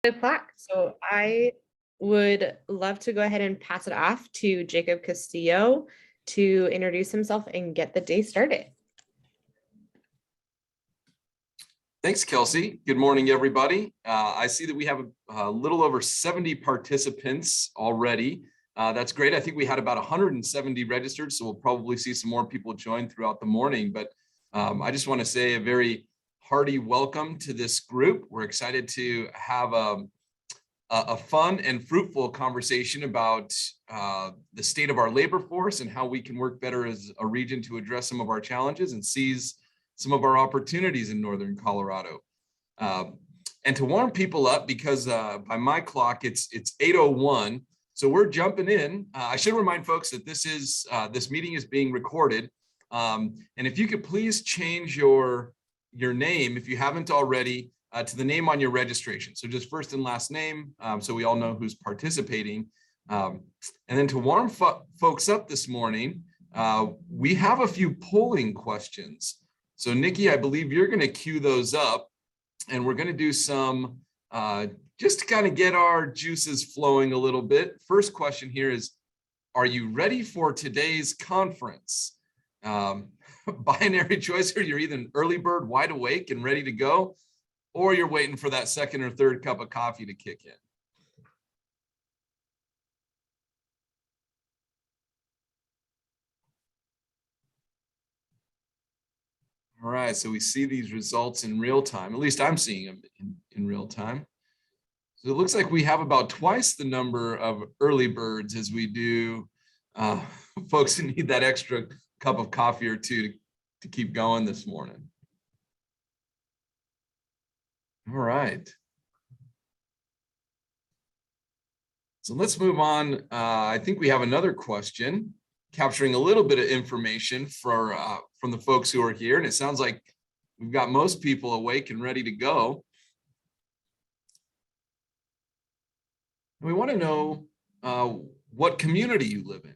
O'clock. So I would love to go ahead and pass it off to Jacob Castillo to introduce himself and get the day started. Thanks, Kelsey. Good morning, everybody. I see that we have a little over 70 participants already. That's great. I think we had about 170 registered, so we'll probably see some more people join throughout the morning. But I just want to say a very hearty welcome to this group. We're excited to have a fun and fruitful conversation about the state of our labor force and how we can work better as a region to address some of our challenges and seize some of our opportunities in Northern Colorado. And to warm people up, because by my clock, it's 8:01, so we're jumping in. I should remind folks that this meeting is being recorded. And if you could please change your name, if you haven't already, to the name on your registration. So just first and last name, so we all know who's participating. And then to warm folks up this morning, we have a few polling questions. So Nikki, I believe you're going to queue those up, and we're going to do some, just to kind of get our juices flowing a little bit. First question here is, are you ready for today's conference? Binary choice here, you're either an early bird, wide awake and ready to go, or you're waiting for that second or third cup of coffee to kick in. All right, so we see these results in real time. At least I'm seeing them in real time. So it looks like we have about twice the number of early birds as we do folks who need that extra cup of coffee or two to keep going this morning. All right. So let's move on. I think we have another question capturing a little bit of information from the folks who are here. And it sounds like we've got most people awake and ready to go. We want to know what community you live in.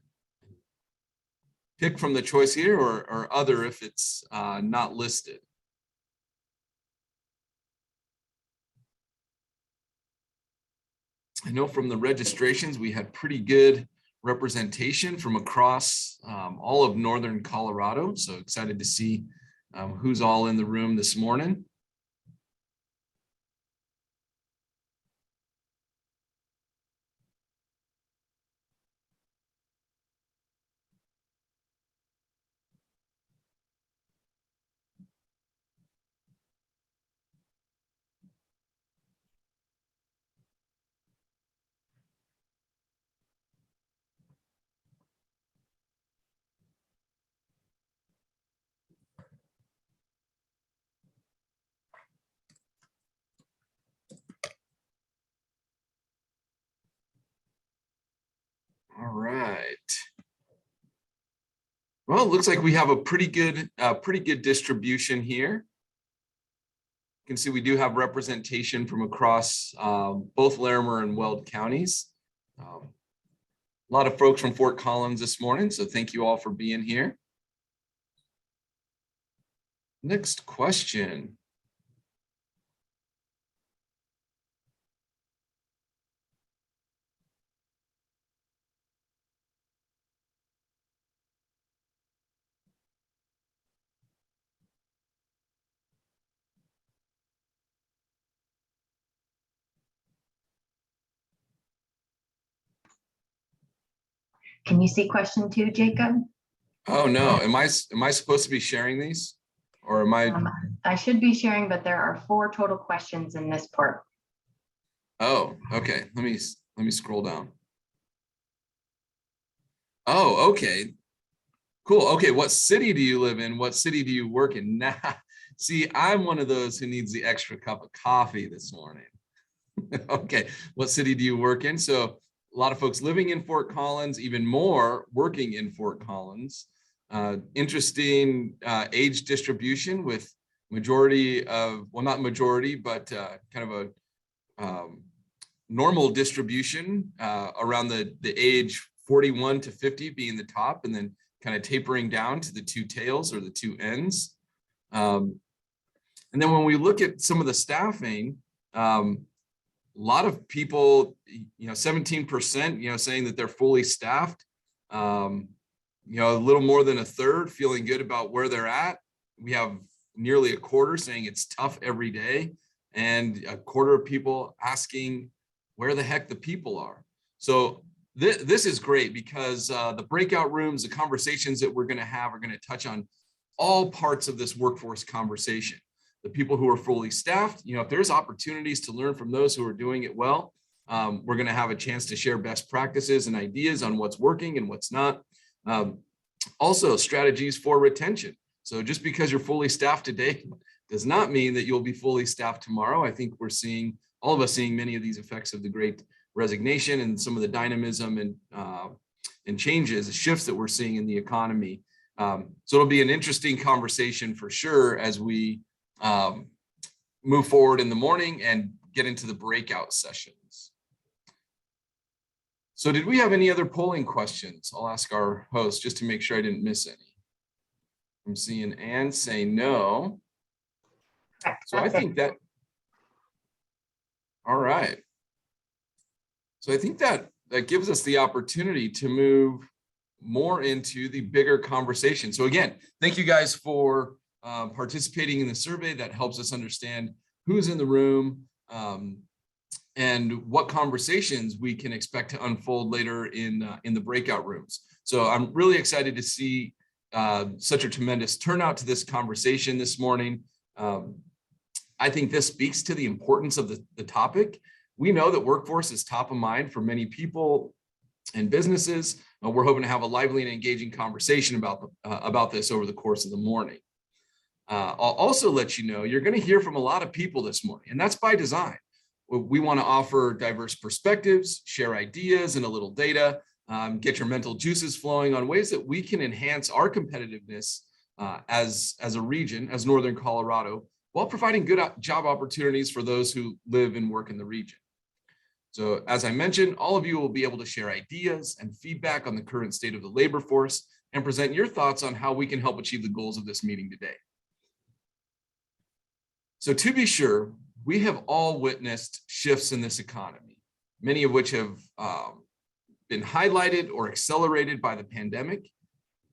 Pick from the choice here or other if it's not listed. I know from the registrations, we had pretty good representation from across all of Northern Colorado. So excited to see who's all in the room this morning. All right. Well, it looks like we have a pretty good distribution here. You can see we do have representation from across both Larimer and Weld counties. A lot of folks from Fort Collins this morning, so thank you all for being here. Next question. Can you see question 2, Jacob? Oh no, am I supposed to be sharing these, or am I? I should be sharing, but there are 4 total questions in this part. Oh, okay. Let me scroll down. Oh, okay. Cool. Okay, what city do you live in? What city do you work in? Nah, see, I'm one of those who needs the extra cup of coffee this morning. Okay, what city do you work in? So a lot of folks living in Fort Collins, even more working in Fort Collins. Interesting age distribution with majority of, well, not majority, but kind of a normal distribution around the age 41 to 50 being the top, and then kind of tapering down to the 2 tails or the 2 ends. And then when we look at some of the staffing, lot of people, 17%, saying that they're fully staffed. A little more than a third feeling good about where they're at. We have nearly a quarter saying it's tough every day, and a quarter of people asking where the heck the people are. So this is great because the breakout rooms, the conversations that we're going to have are going to touch on all parts of this workforce conversation. The people who are fully staffed, if there's opportunities to learn from those who are doing it well, we're going to have a chance to share best practices and ideas on what's working and what's not. Also, strategies for retention. So just because you're fully staffed today does not mean that you'll be fully staffed tomorrow. I think we're seeing, all of us seeing many of these effects of the Great Resignation and some of the dynamism and changes, shifts that we're seeing in the economy. So it'll be an interesting conversation for sure as we move forward in the morning and get into the breakout sessions. So did we have any other polling questions? I'll ask our host just to make sure I didn't miss any. I'm seeing Ann say no. So I think that, all right. So I think that gives us the opportunity to move more into the bigger conversation. So again, thank you guys for participating in the survey. That helps us understand who's in the room and what conversations we can expect to unfold later in the breakout rooms. So I'm really excited to see such a tremendous turnout to this conversation this morning. I think this speaks to the importance of the topic. We know that workforce is top of mind for many people and businesses. We're hoping to have a lively and engaging conversation about this over the course of the morning. I'll also let you know, you're going to hear from a lot of people this morning, and that's by design. We want to offer diverse perspectives, share ideas and a little data, get your mental juices flowing on ways that we can enhance our competitiveness as a region, as Northern Colorado, while providing good job opportunities for those who live and work in the region. So as I mentioned, all of you will be able to share ideas and feedback on the current state of the labor force and present your thoughts on how we can help achieve the goals of this meeting today. So to be sure, we have all witnessed shifts in this economy, many of which have been highlighted or accelerated by the pandemic.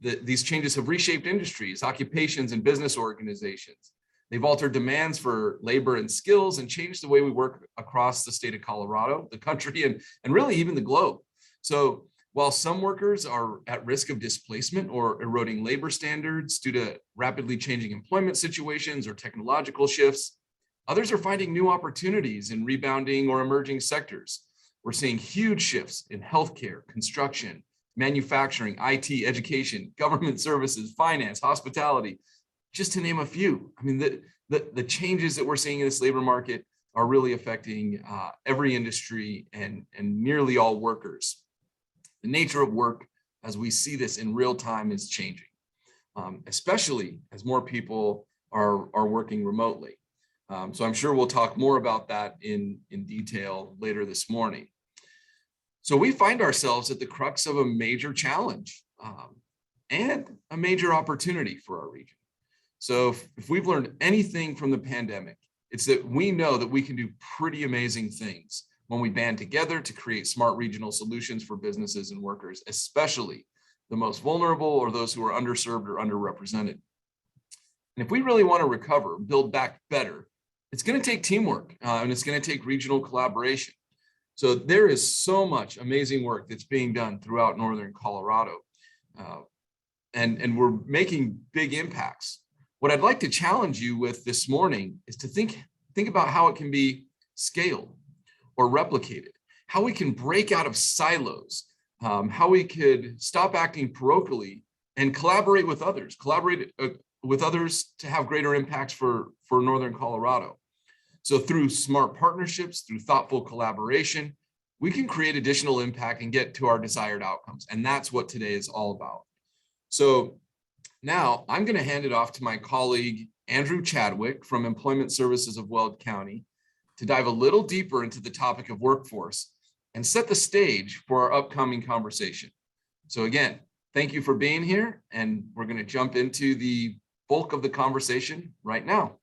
These changes have reshaped industries, occupations, and business organizations. They've altered demands for labor and skills and changed the way we work across the state of Colorado, the country, and really even the globe. So while some workers are at risk of displacement or eroding labor standards due to rapidly changing employment situations or technological shifts, others are finding new opportunities in rebounding or emerging sectors. We're seeing huge shifts in healthcare, construction, manufacturing, IT, education, government services, finance, hospitality, just to name a few. I mean, the changes that we're seeing in this labor market are really affecting every industry and nearly all workers. The nature of work, as we see this in real time, is changing, especially as more people are working remotely. So I'm sure we'll talk more about that in detail later this morning. So we find ourselves at the crux of a major challenge and a major opportunity for our region. So if we've learned anything from the pandemic, it's that we know that we can do pretty amazing things when we band together to create smart regional solutions for businesses and workers, especially the most vulnerable or those who are underserved or underrepresented. And if we really want to recover, build back better, it's going to take teamwork and it's going to take regional collaboration. So there is so much amazing work that's being done throughout Northern Colorado, and we're making big impacts. What I'd like to challenge you with this morning is to think about how it can be scaled or replicated, how we can break out of silos, how we could stop acting parochially and collaborate with others to have greater impacts for Northern Colorado. So through smart partnerships, through thoughtful collaboration, we can create additional impact and get to our desired outcomes. And that's what today is all about. So now I'm going to hand it off to my colleague, Andrew Chadwick from Employment Services of Weld County, to dive a little deeper into the topic of workforce and set the stage for our upcoming conversation. So again, thank you for being here, and we're going to jump into the bulk of the conversation right now.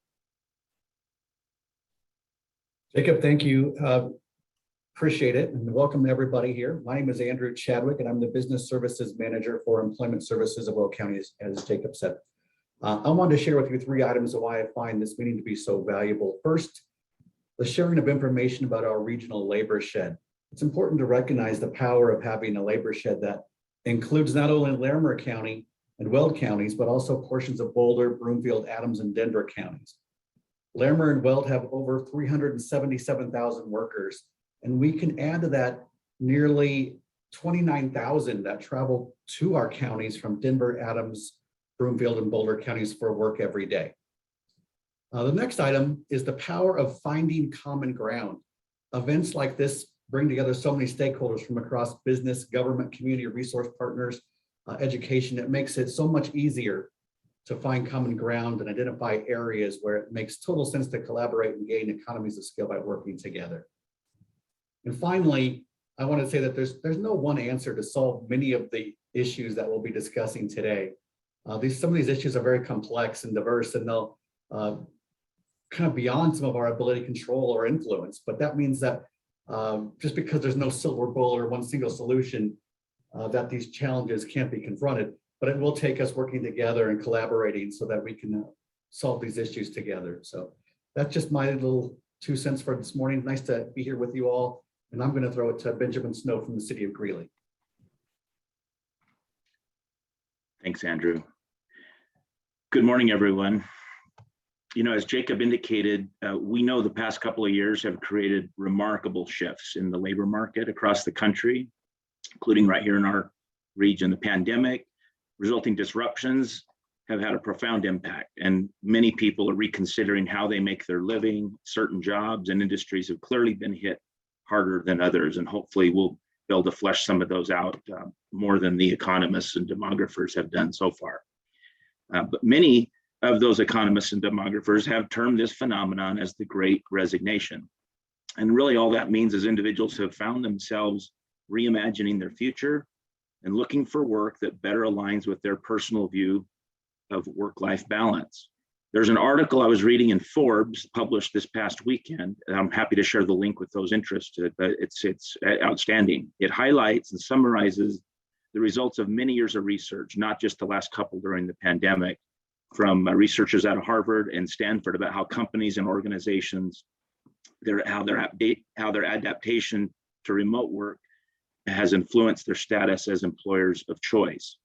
Jacob, thank you. Appreciate it, and welcome to everybody here. My name is Andrew Chadwick, and I'm the Business Services Manager for Employment Services of Weld County, as Jacob said. I wanted to share with you 3 items of why I find this meeting to be so valuable. First, the sharing of information about our regional labor shed. It's important to recognize the power of having a labor shed that includes not only Larimer County and Weld counties, but also portions of Boulder, Broomfield, Adams, and Denver counties. Larimer and Weld have over 377,000 workers, and we can add to that nearly 29,000 that travel to our counties from Denver, Adams, Broomfield, and Boulder counties for work every day. The next item is the power of finding common ground. Events like this bring together so many stakeholders from across business, government, community, resource partners, education. It makes it so much easier to find common ground and identify areas where it makes total sense to collaborate and gain economies of scale by working together. And finally, I want to say that there's no one answer to solve many of the issues that we'll be discussing today. Some of these issues are very complex and diverse, and they'll kind of beyond some of our ability to control or influence. But that means that just because there's no silver bullet or one single solution, that these challenges can't be confronted. But it will take us working together and collaborating so that we can solve these issues together. So that's just my little 2 cents for this morning. Nice to be here with you all. And I'm going to throw it to Benjamin Snow from the city of Greeley. Thanks, Andrew. Good morning, everyone. You know, as Jacob indicated, we know the past couple of years have created remarkable shifts in the labor market across the country, including right here in our region. The pandemic resulting disruptions have had a profound impact, and many people are reconsidering how they make their living. Certain jobs and industries have clearly been hit harder than others, and hopefully we'll be able to flesh some of those out more than the economists and demographers have done so far. But many of those economists and demographers have termed this phenomenon as the Great Resignation. And really all that means is individuals have found themselves reimagining their future and looking for work that better aligns with their personal view of work-life balance. There's an article I was reading in Forbes published this past weekend, and I'm happy to share the link with those interested, but it's outstanding. It highlights and summarizes the results of many years of research, not just the last couple during the pandemic, from researchers out of Harvard and Stanford about how companies and organizations, how their adaptation to remote work has influenced their status as employers of choice.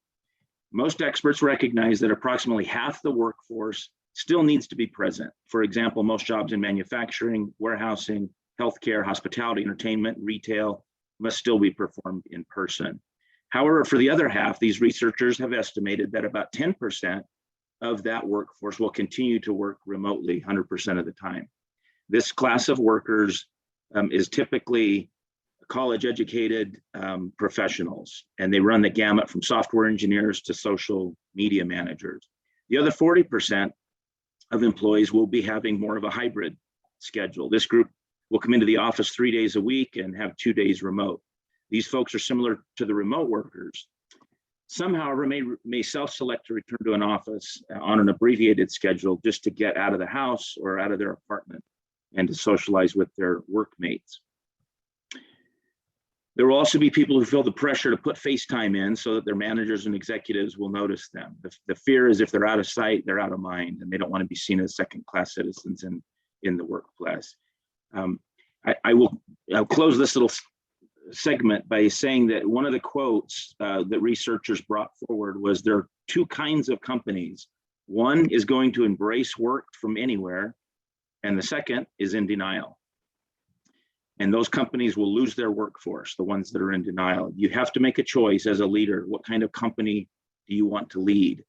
Most experts recognize that approximately half the workforce still needs to be present. For example, most jobs in manufacturing, warehousing, healthcare, hospitality, entertainment, retail must still be performed in person. However, for the other half, these researchers have estimated that about 10% of that workforce will continue to work remotely 100% of the time. This class of workers is typically college-educated professionals, and they run the gamut from software engineers to social media managers. The other 40% of employees will be having more of a hybrid schedule. This group will come into the office 3 days a week and have 2 days remote. These folks are similar to the remote workers. Some, however, may self-select to return to an office on an abbreviated schedule just to get out of the house or out of their apartment and to socialize with their workmates. There will also be people who feel the pressure to put FaceTime in so that their managers and executives will notice them. The fear is if they're out of sight, they're out of mind, and they don't want to be seen as second-class citizens in the workplace. I'll close this little segment by saying that one of the quotes that researchers brought forward was there are 2 kinds of companies. One is going to embrace work from anywhere, and the second is in denial. And those companies will lose their workforce, the ones that are in denial. You have to make a choice as a leader. What kind of company do you want to lead?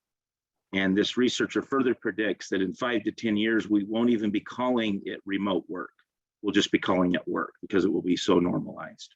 And this researcher further predicts that in 5 to 10 years, we won't even be calling it remote work. We'll just be calling it work because it will be so normalized.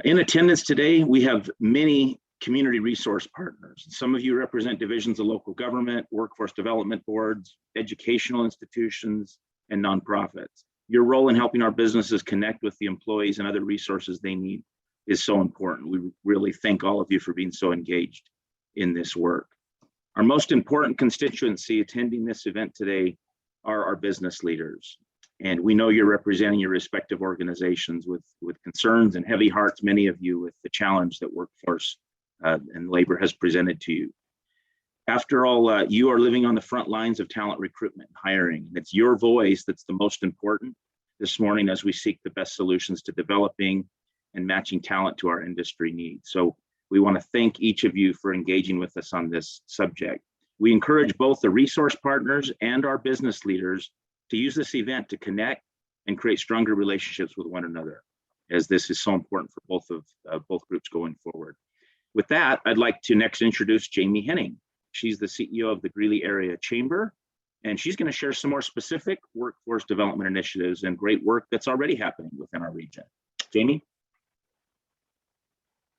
In attendance today, we have many community resource partners. Some of you represent divisions of local government, workforce development boards, educational institutions, and nonprofits. Your role in helping our businesses connect with the employees and other resources they need is so important. We really thank all of you for being so engaged in this work. Our most important constituency attending this event today are our business leaders. And we know you're representing your respective organizations with concerns and heavy hearts, many of you, with the challenge that workforce and labor has presented to you. After all, you are living on the front lines of talent recruitment and hiring. And it's your voice that's the most important this morning as we seek the best solutions to developing and matching talent to our industry needs. So we want to thank each of you for engaging with us on this subject. We encourage both the resource partners and our business leaders to use this event to connect and create stronger relationships with one another, as this is so important for both groups going forward. With that, I'd like to next introduce Jamie Henning. She's the CEO of the Greeley Area Chamber, and she's going to share some more specific workforce development initiatives and great work that's already happening within our region. Jamie?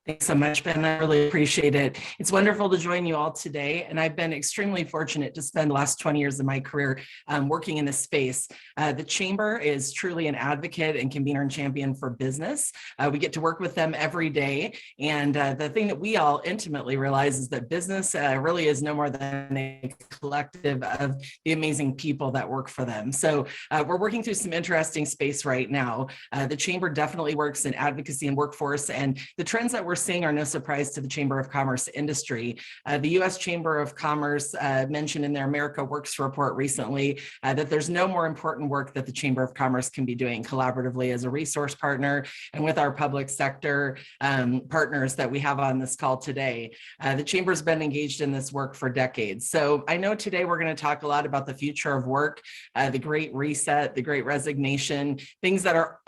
Thanks so much, Ben. I really appreciate it. It's wonderful to join you all today. And I've been extremely fortunate to spend the last 20 years of my career working in this space. The Chamber is truly an advocate and convener and champion for business. We get to work with them every day. And the thing that we all intimately realize is that business really is no more than a collective of the amazing people that work for them. So we're working through some interesting space right now. The Chamber definitely works in advocacy and workforce, and the trends that we're seeing are no surprise to the Chamber of Commerce industry. The U.S. Chamber of Commerce mentioned in their America Works report recently that there's no more important work that the Chamber of Commerce can be doing collaboratively as a resource partner and with our public sector partners that we have on this call today. The Chamber's been engaged in this work for decades. So I know today we're going to talk a lot about the future of work, the Great Reset, the Great Resignation, things that are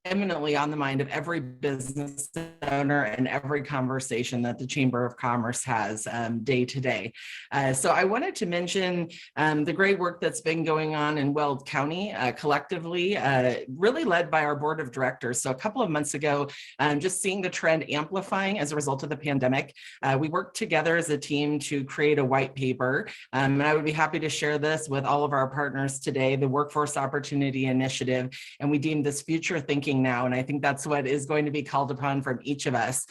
eminently on the mind of every business owner and every conversation that the Chamber of Commerce has day to day. So I wanted to mention the great work that's been going on in Weld County collectively, really led by our board of directors. So a couple of months ago, just seeing the trend amplifying as a result of the pandemic, we worked together as a team to create a white paper. And I would be happy to share this with all of our partners today, the Workforce Opportunity Initiative. And we deem this future thinking now. And I think that's what is going to be called upon from each of us.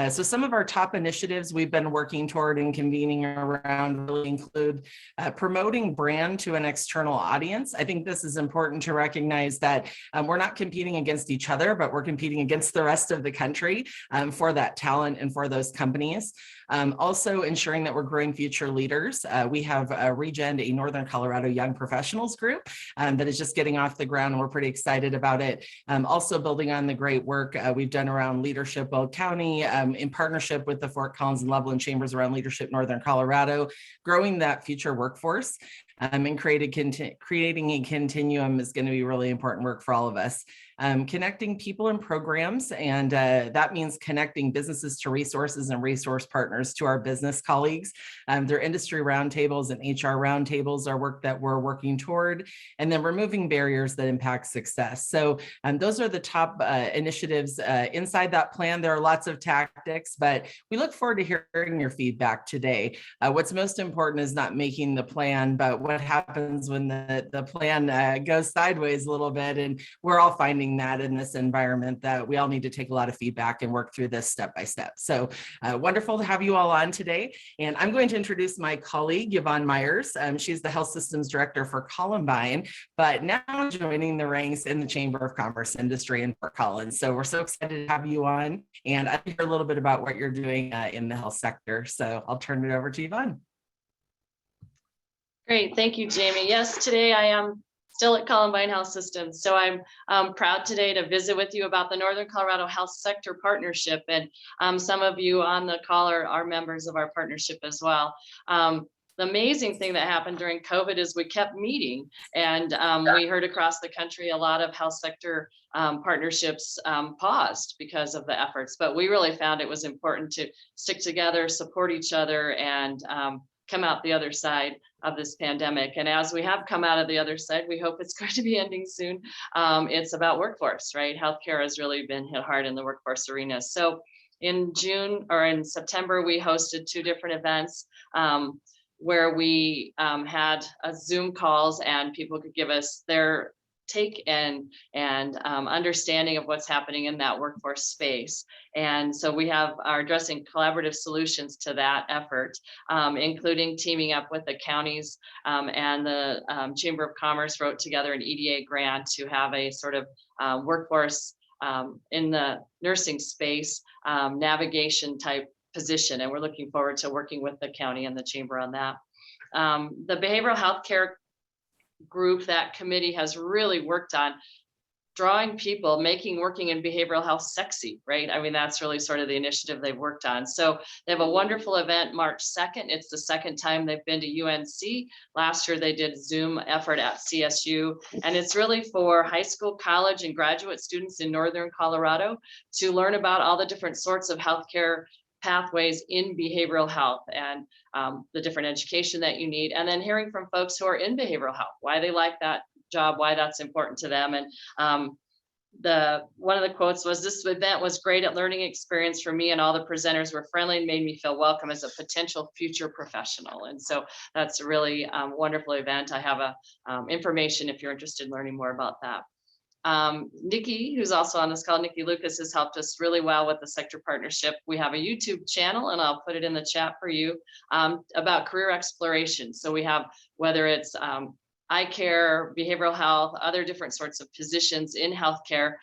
So some of our top initiatives we've been working toward and convening around really include promoting brand to an external audience. I think this is important to recognize that we're not competing against each other, but we're competing against the rest of the country for that talent and for those companies. Also ensuring that we're growing future leaders. We have Regen, a Northern Colorado Young Professionals group that is just getting off the ground, and we're pretty excited about it. Also building on the great work we've done around leadership Weld County in partnership with the Fort Collins and Loveland Chambers around leadership Northern Colorado, growing that future workforce and creating a continuum is going to be really important work for all of us. Connecting people and programs, and that means connecting businesses to resources and resource partners to our business colleagues. Their industry roundtables and HR roundtables are work that we're working toward, and then removing barriers that impact success. So those are the top initiatives inside that plan. There are lots of tactics, but we look forward to hearing your feedback today. What's most important is not making the plan, but what happens when the plan goes sideways a little bit, and we're all finding that in this environment that we all need to take a lot of feedback and work through this step by step. So wonderful to have you all on today. And I'm going to introduce my colleague, Yvonne Myers. She's the Health Systems Director for Columbine, but now joining the ranks in the Chamber of Commerce industry in Fort Collins. So we're so excited to have you on, and I hear a little bit about what you're doing in the health sector. So I'll turn it over to Yvonne. Great, thank you, Jamie. Yes, today I am still at Columbine Health Systems. So I'm proud today to visit with you about the Northern Colorado Health Sector Partnership. And some of you on the call are members of our partnership as well. The amazing thing that happened during COVID is we kept meeting, and we heard across the country a lot of health sector partnerships paused because of the efforts, but we really found it was important to stick together, support each other, and come out the other side of this pandemic. And as we have come out of the other side, we hope it's going to be ending soon. It's about workforce, right? Healthcare has really been hit hard in the workforce arena. So in September, we hosted 2 different events where we had Zoom calls, and people could give us their take and understanding of what's happening in that workforce space. And so we are addressing collaborative solutions to that effort, including teaming up with the counties, and the Chamber of Commerce wrote together an EDA grant to have a sort of workforce in the nursing space navigation type position. And we're looking forward to working with the county and the chamber on that. The behavioral health care group, that committee has really worked on drawing people, making working in behavioral health sexy, right? I mean, that's really sort of the initiative they've worked on. So they have a wonderful event March 2nd. It's the second time they've been to UNC. Last year they did Zoom effort at CSU, and it's really for high school, college, and graduate students in Northern Colorado to learn about all the different sorts of healthcare pathways in behavioral health and the different education that you need. And then hearing from folks who are in behavioral health, why they like that job, why that's important to them. And one of the quotes was, "This event was great at learning experience for me, and all the presenters were friendly and made me feel welcome as a potential future professional." And so that's a really wonderful event. I have information if you're interested in learning more about that. Nikki, who's also on this call, Nikki Lucas, has helped us really well with the sector partnership. We have a YouTube channel, and I'll put it in the chat for you, about career exploration. So we have, whether it's eye care, behavioral health, other different sorts of positions in healthcare,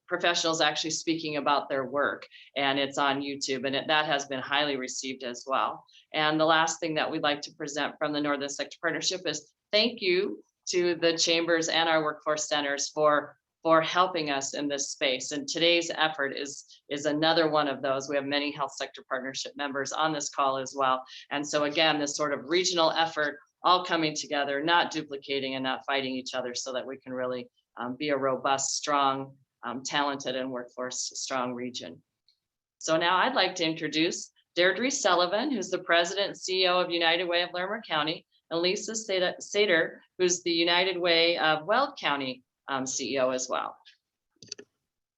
professionals actually speaking about their work, and it's on YouTube, and that has been highly received as well. And the last thing that we'd like to present from the Northern Sector Partnership is thank you to the chambers and our workforce centers for helping us in this space. And today's effort is another one of those. We have many health sector partnership members on this call as well. And so again, this sort of regional effort all coming together, not duplicating and not fighting each other, so that we can really be a robust, strong, talented, and workforce strong region. So now I'd like to introduce Deirdre Sullivan, who's the president and CEO of United Way of Larimer County, and Lisa Sater, who's the United Way of Weld County CEO as well.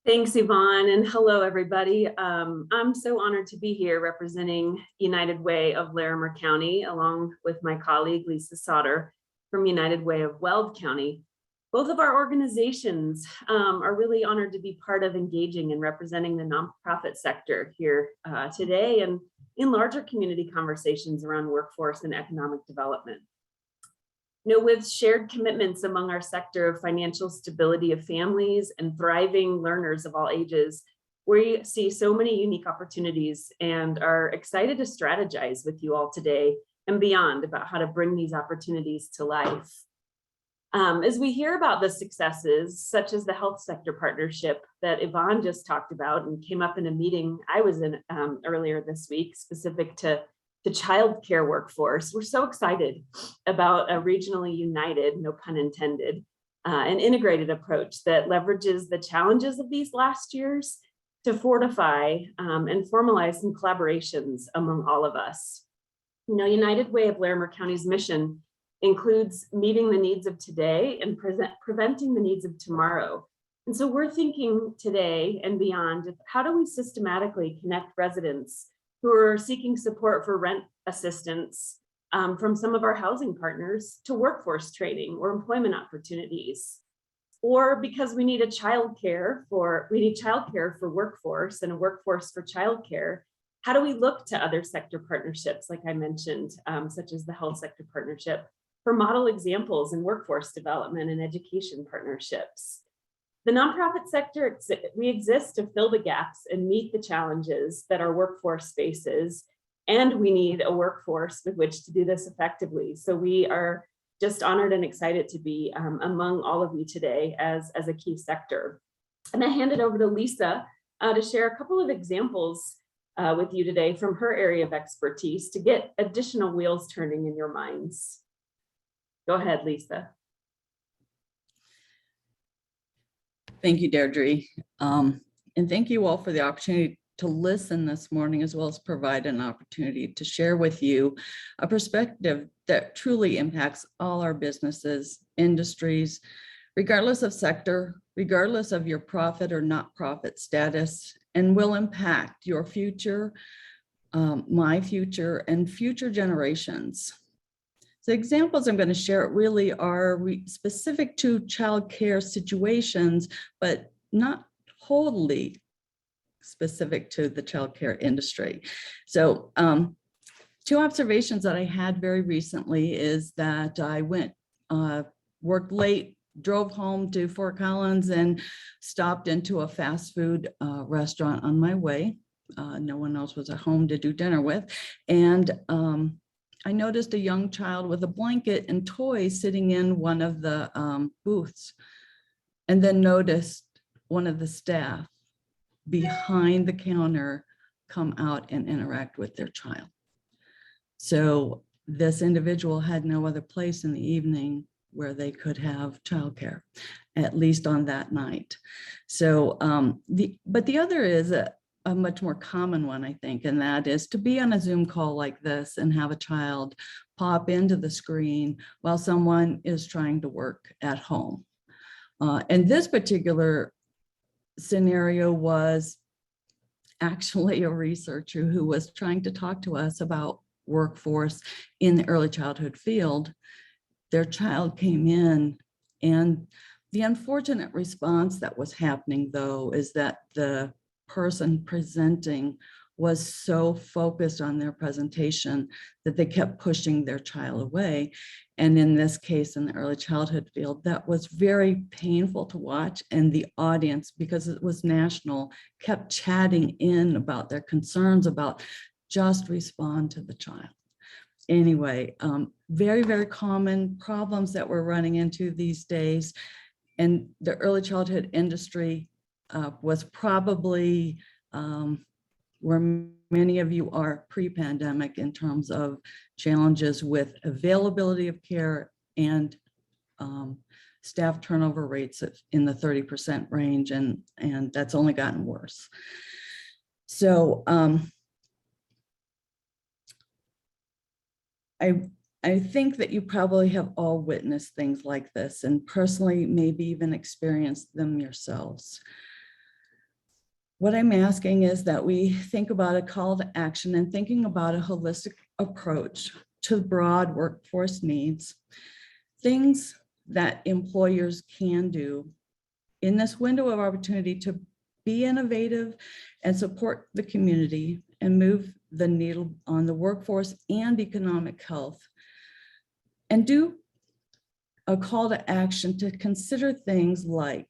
Thanks, Yvonne, and hello, everybody. I'm so honored to be here representing United Way of Larimer County, along with my colleague, Lisa Sauter, from United Way of Weld County. Both of our organizations are really honored to be part of engaging and representing the nonprofit sector here today and in larger community conversations around workforce and economic development. With shared commitments among our sector of financial stability of families and thriving learners of all ages, we see so many unique opportunities and are excited to strategize with you all today and beyond about how to bring these opportunities to life. As we hear about the successes, such as the health sector partnership that Yvonne just talked about and came up in a meeting I was in earlier this week, specific to childcare workforce, we're so excited about a regionally united, no pun intended, an integrated approach that leverages the challenges of these last years to fortify and formalize some collaborations among all of us. United Way of Larimer County's mission includes meeting the needs of today and preventing the needs of tomorrow. And so we're thinking today and beyond, how do we systematically connect residents who are seeking support for rent assistance from some of our housing partners to workforce training or employment opportunities, or because we need childcare for workforce and a workforce for childcare. How do we look to other sector partnerships, like I mentioned, such as the health sector partnership, for model examples in workforce development and education partnerships? The nonprofit sector, we exist to fill the gaps and meet the challenges that our workforce faces, and we need a workforce with which to do this effectively. So we are just honored and excited to be among all of you today as a key sector. And I hand it over to Lisa to share a couple of examples with you today from her area of expertise to get additional wheels turning in your minds. Go ahead, Lisa. Thank you, Deirdre. And thank you all for the opportunity to listen this morning, as well as provide an opportunity to share with you a perspective that truly impacts all our businesses, industries, regardless of sector, regardless of your profit or not profit status, and will impact your future, my future, and future generations. The examples I'm going to share really are specific to childcare situations, but not wholly specific to the childcare industry. So two observations that I had very recently is that I worked late, drove home to Fort Collins and stopped into a fast food restaurant on my way. No one else was at home to do dinner with. And I noticed a young child with a blanket and toys sitting in one of the booths, and then noticed one of the staff behind the counter come out and interact with their child. So this individual had no other place in the evening where they could have childcare, at least on that night. So, but the other is a much more common one, I think, and that is to be on a Zoom call like this and have a child pop into the screen while someone is trying to work at home. And this particular scenario was actually a researcher who was trying to talk to us about workforce in the early childhood field. Their child came in, and the unfortunate response that was happening, though, is that the person presenting was so focused on their presentation that they kept pushing their child away. And in this case, in the early childhood field, that was very painful to watch. And the audience, because it was national, kept chatting in about their concerns about just respond to the child. Anyway, very, very common problems that we're running into these days. And the early childhood industry was probably where many of you are pre-pandemic in terms of challenges with availability of care and staff turnover rates in the 30% range, and that's only gotten worse. So I think that you probably have all witnessed things like this, and personally maybe even experienced them yourselves. What I'm asking is that we think about a call to action and thinking about a holistic approach to broad workforce needs, things that employers can do in this window of opportunity to be innovative and support the community and move the needle on the workforce and economic health, and do a call to action to consider things like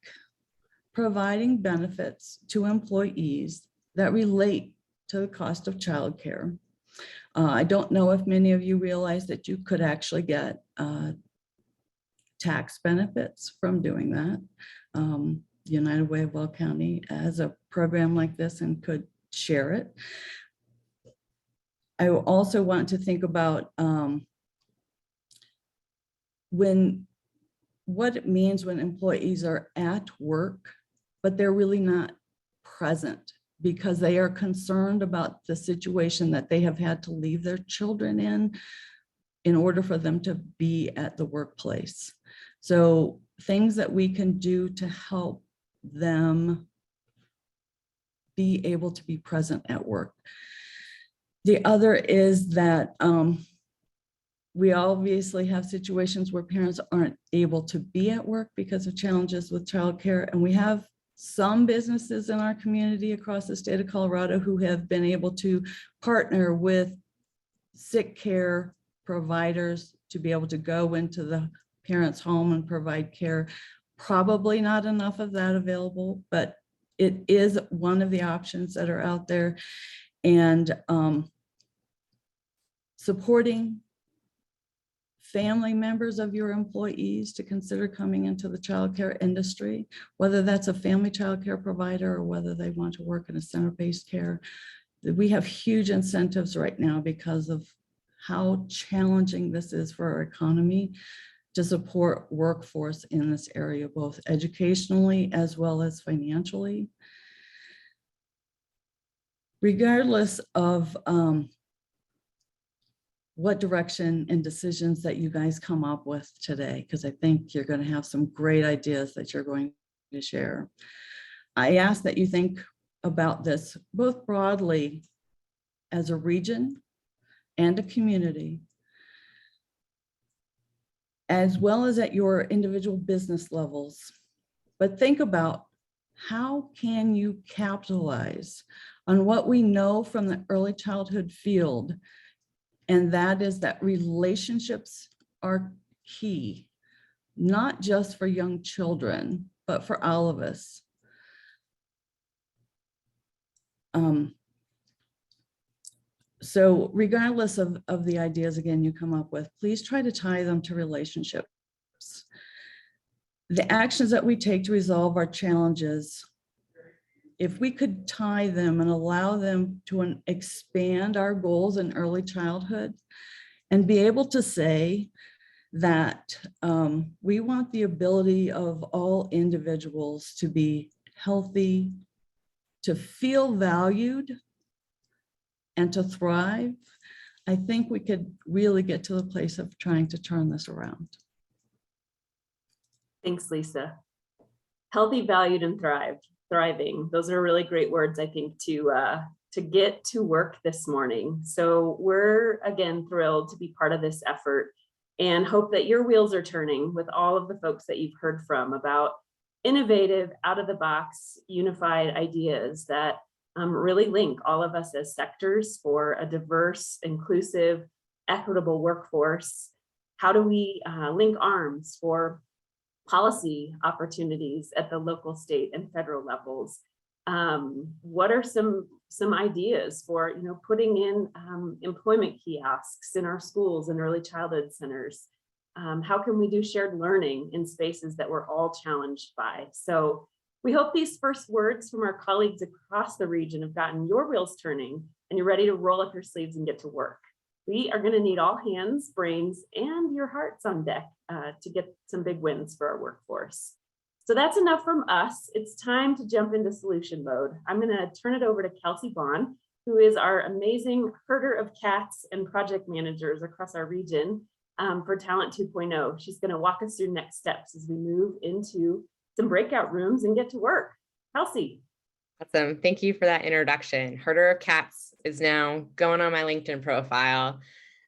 providing benefits to employees that relate to the cost of childcare. I don't know if many of you realize that you could actually get tax benefits from doing that. United Way of Weld County has a program like this and could share it. I also want to think about what it means when employees are at work, but they're really not present because they are concerned about the situation that they have had to leave their children in order for them to be at the workplace. So things that we can do to help them be able to be present at work. The other is that we obviously have situations where parents aren't able to be at work because of challenges with childcare, and we have some businesses in our community across the state of Colorado who have been able to partner with sick care providers to be able to go into the parent's home and provide care. Probably not enough of that available, but it is one of the options that are out there. And supporting family members of your employees to consider coming into the childcare industry, whether that's a family childcare provider or whether they want to work in a center-based care. We have huge incentives right now because of how challenging this is for our economy to support workforce in this area, both educationally as well as financially. Regardless of what direction and decisions that you guys come up with today, because I think you're going to have some great ideas that you're going to share. I ask that you think about this both broadly as a region and a community, as well as at your individual business levels. But think about, how can you capitalize on what we know from the early childhood field? And that is that relationships are key, not just for young children, but for all of us. So regardless of the ideas, again, you come up with, please try to tie them to relationships. The actions that we take to resolve our challenges, if we could tie them and allow them to expand our goals in early childhood and be able to say that we want the ability of all individuals to be healthy, to feel valued, and to thrive, I think we could really get to the place of trying to turn this around. Thanks, Lisa. Healthy, valued, and thriving. Those are really great words, I think, to get to work this morning. So we're, again, thrilled to be part of this effort and hope that your wheels are turning with all of the folks that you've heard from about innovative, out-of-the-box, unified ideas that really link all of us as sectors for a diverse, inclusive, equitable workforce. How do we link arms for policy opportunities at the local, state, and federal levels? What are some ideas for putting in employment kiosks in our schools and early childhood centers? How can we do shared learning in spaces that we're all challenged by? So we hope these first words from our colleagues across the region have gotten your wheels turning and you're ready to roll up your sleeves and get to work. We are going to need all hands, brains, and your hearts on deck to get some big wins for our workforce. So that's enough from us. It's time to jump into solution mode. I'm going to turn it over to Kelsey Bond, who is our amazing herder of cats and project managers across our region for Talent 2.0. She's going to walk us through next steps as we move into some breakout rooms and get to work. Kelsey. Awesome. Thank you for that introduction. Herder of Cats is now going on my LinkedIn profile.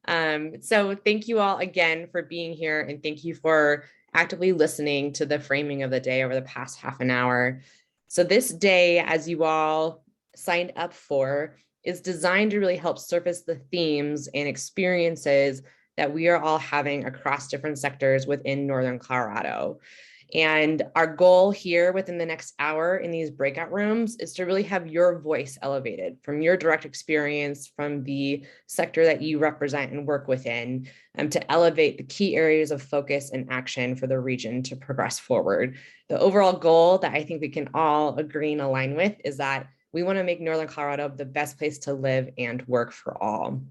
So thank you all again for being here, and thank you for actively listening to the framing of the day over the past half an hour. So this day, as you all signed up for, is designed to really help surface the themes and experiences that we are all having across different sectors within Northern Colorado. And our goal here within the next hour in these breakout rooms is to really have your voice elevated from your direct experience from the sector that you represent and work within, to elevate the key areas of focus and action for the region to progress forward. The overall goal that I think we can all agree and align with is that we want to make Northern Colorado the best place to live and work for all.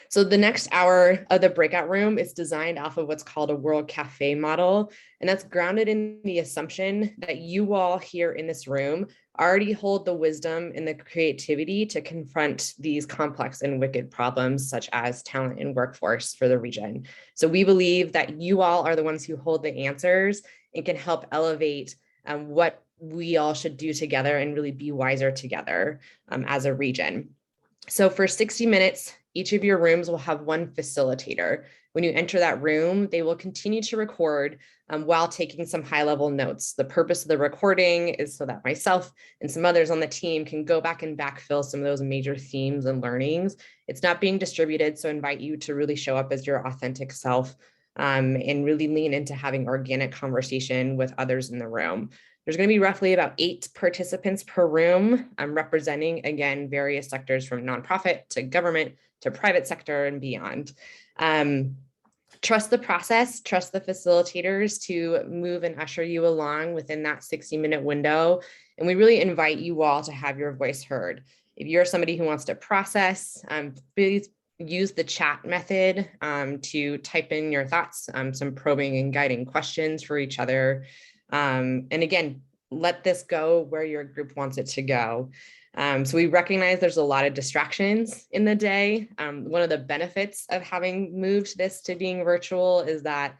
So the next hour of the breakout room is designed off of what's called a World Cafe model. And that's grounded in the assumption that you all here in this room already hold the wisdom and the creativity to confront these complex and wicked problems, such as talent and workforce for the region. So we believe that you all are the ones who hold the answers and can help elevate what we all should do together and really be wiser together as a region. So for 60 minutes, each of your rooms will have one facilitator. When you enter that room, they will continue to record while taking some high-level notes. The purpose of the recording is so that myself and some others on the team can go back and backfill some of those major themes and learnings. It's not being distributed, so I invite you to really show up as your authentic self and really lean into having organic conversation with others in the room. There's going to be roughly about 8 participants per room, representing, again, various sectors from nonprofit to government to private sector and beyond. Trust the process, trust the facilitators to move and usher you along within that 60-minute window. And we really invite you all to have your voice heard. If you're somebody who wants to process, please use the chat method to type in your thoughts, some probing and guiding questions for each other. And again, let this go where your group wants it to go. So we recognize there's a lot of distractions in the day. One of the benefits of having moved this to being virtual is that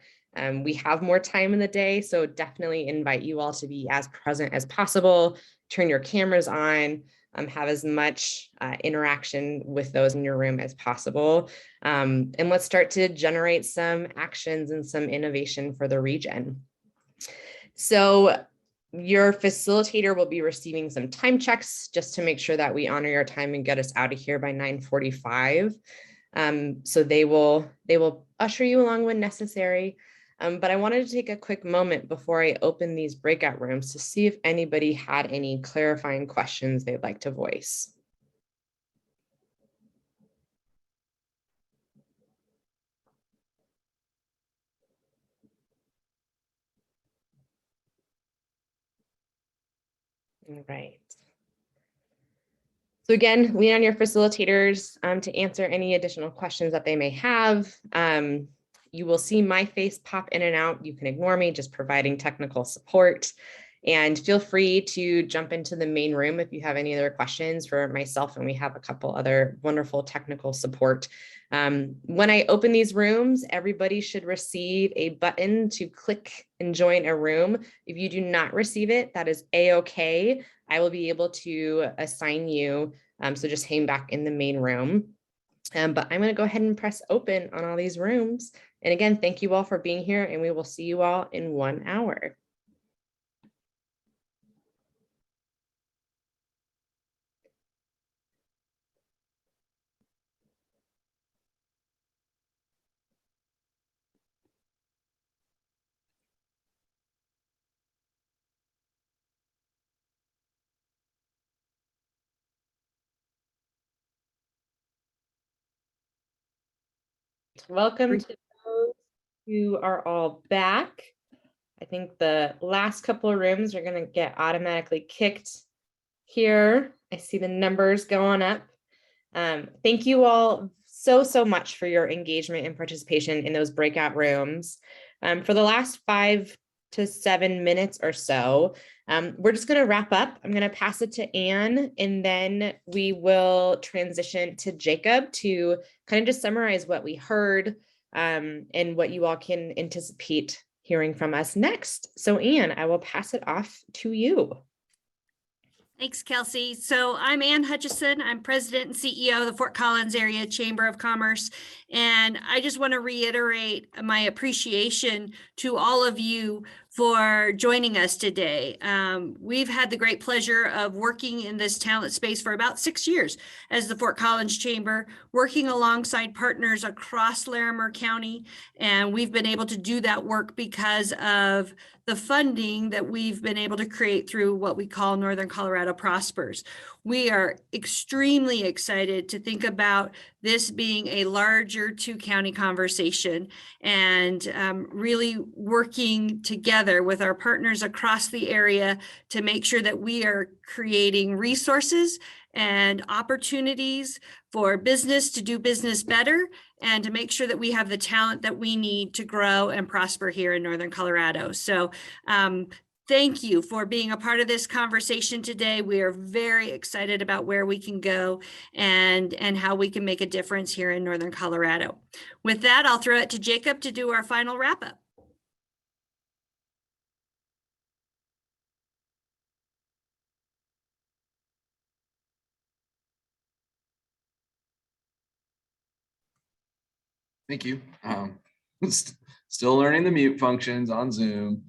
we have more time in the day. So definitely invite you all to be as present as possible. Turn your cameras on. have as much interaction with those in your room as possible. And let's start to generate some actions and some innovation for the region. So your facilitator will be receiving some time checks just to make sure that we honor your time and get us out of here by 9:45. So they will usher you along when necessary. But I wanted to take a quick moment before I open these breakout rooms to see if anybody had any clarifying questions they'd like to voice. All right. So again, lean on your facilitators to answer any additional questions that they may have. You will see my face pop in and out. You can ignore me, just providing technical support. And feel free to jump into the main room if you have any other questions for myself, and we have a couple other wonderful technical support. When I open these rooms, everybody should receive a button to click and join a room. If you do not receive it, that is a-okay. I will be able to assign you, so just hang back in the main room. But I'm going to go ahead and press open on all these rooms. And again, thank you all for being here, and we will see you all in 1 hour. Welcome to those who are all back. I think the last couple of rooms are going to get automatically kicked here. I see the numbers going up. Thank you all so much for your engagement and participation in those breakout rooms. For the last 5 to 7 minutes or so, we're just going to wrap up. I'm going to pass it to Anne, and then we will transition to Jacob to kind of just summarize what we heard and what you all can anticipate hearing from us next. So Anne, I will pass it off to you. Thanks, Kelsey. So I'm Ann Hutchison. I'm president and CEO of the Fort Collins Area Chamber of Commerce. And I just want to reiterate my appreciation to all of you for joining us today. We've had the great pleasure of working in this talent space for about 6 years as the Fort Collins Chamber, working alongside partners across Larimer County. And we've been able to do that work because of the funding that we've been able to create through what we call Northern Colorado Prospers. We are extremely excited to think about this being a larger 2-county conversation and really working together with our partners across the area to make sure that we are creating resources and opportunities for business to do business better and to make sure that we have the talent that we need to grow and prosper here in Northern Colorado. So thank you for being a part of this conversation today. We are very excited about where we can go and how we can make a difference here in Northern Colorado. With that, I'll throw it to Jacob to do our final wrap up. Thank you. Still learning the mute functions on Zoom.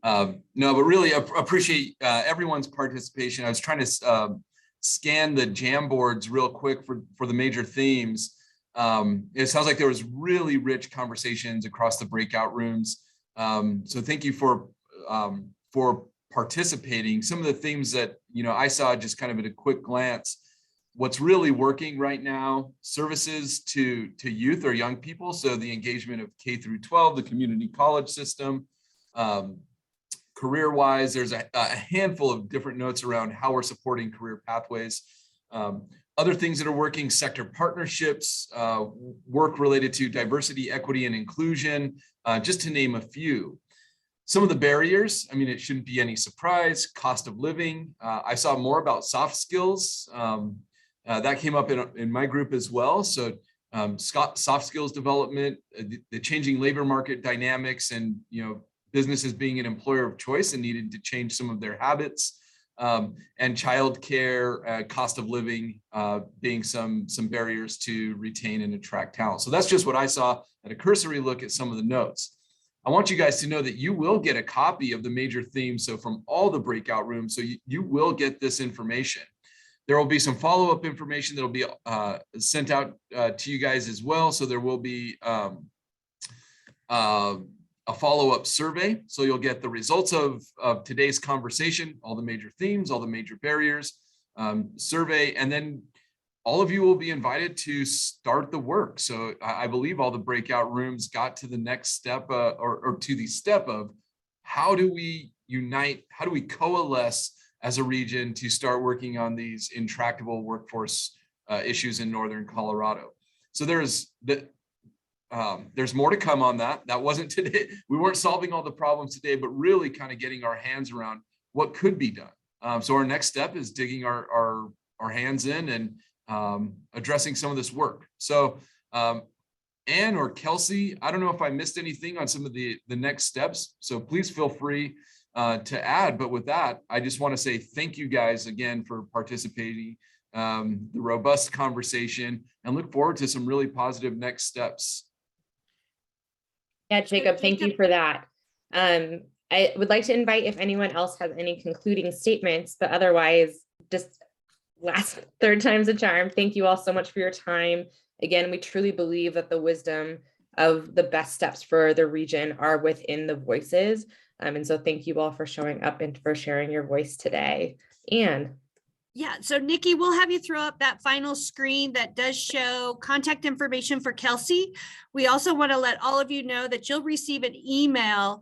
No, but really appreciate everyone's participation. I was trying to scan the Jamboards real quick for the major themes. It sounds like there was really rich conversations across the breakout rooms. So thank you for participating. Some of the themes that I saw just kind of at a quick glance. What's really working right now, services to youth or young people. So the engagement of K through 12, the community college system. Career-wise, there's a handful of different notes around how we're supporting career pathways. Other things that are working, sector partnerships, work related to diversity, equity, and inclusion, just to name a few. Some of the barriers, I mean, it shouldn't be any surprise, cost of living. I saw more about soft skills. That came up in my group as well. So soft skills development, the changing labor market dynamics, and businesses being an employer of choice and needed to change some of their habits. and childcare, cost of living being some barriers to retain and attract talent. So that's just what I saw at a cursory look at some of the notes. I want you guys to know that you will get a copy of the major themes. So from all the breakout rooms, so you will get this information. There will be some follow-up information that will be sent out to you guys as well. So there will be a follow-up survey. So you'll get the results of today's conversation, all the major themes, all the major barriers, survey, and then all of you will be invited to start the work. So I believe all the breakout rooms got to the next step or to the step of how do we unite, how do we coalesce as a region to start working on these intractable workforce issues in Northern Colorado. So there's more to come on that. That wasn't today. We weren't solving all the problems today, but really kind of getting our hands around what could be done. So our next step is digging our hands in and addressing some of this work. So Ann or Kelsey, I don't know if I missed anything on some of the next steps. So please feel free to add. But with that, I just want to say thank you guys again for participating, the robust conversation, and look forward to some really positive next steps. Yeah, Jacob, thank you for that. I would like to invite if anyone else has any concluding statements, but otherwise, just third time's a charm. Thank you all so much for your time. Again, we truly believe that the wisdom of the best steps for the region are within the voices. And so thank you all for showing up and for sharing your voice today. Ann. Yeah, so Nikki, we'll have you throw up that final screen that does show contact information for Kelsey. We also want to let all of you know that you'll receive an email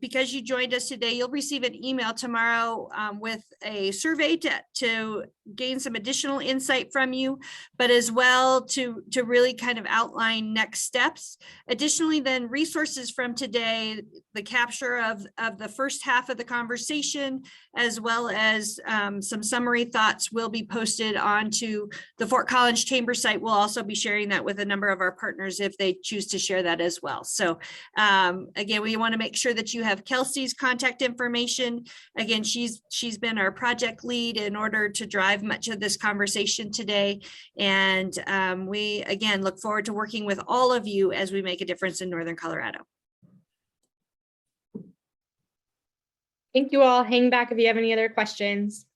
because you joined us today. You'll receive an email tomorrow with a survey to gain some additional insight from you, but as well to really kind of outline next steps. Additionally, then resources from today, the capture of the first half of the conversation, as well as some summary thoughts will be posted onto the Fort Collins Chamber site. We'll also be sharing that with a number of our partners if they choose to share that as well. So again, we want to make sure that you have Kelsey's contact information. Again, she's been our project lead in order to drive much of this conversation today. And we, again, look forward to working with all of you as we make a difference in Northern Colorado. Thank you all. Hang back if you have any other questions.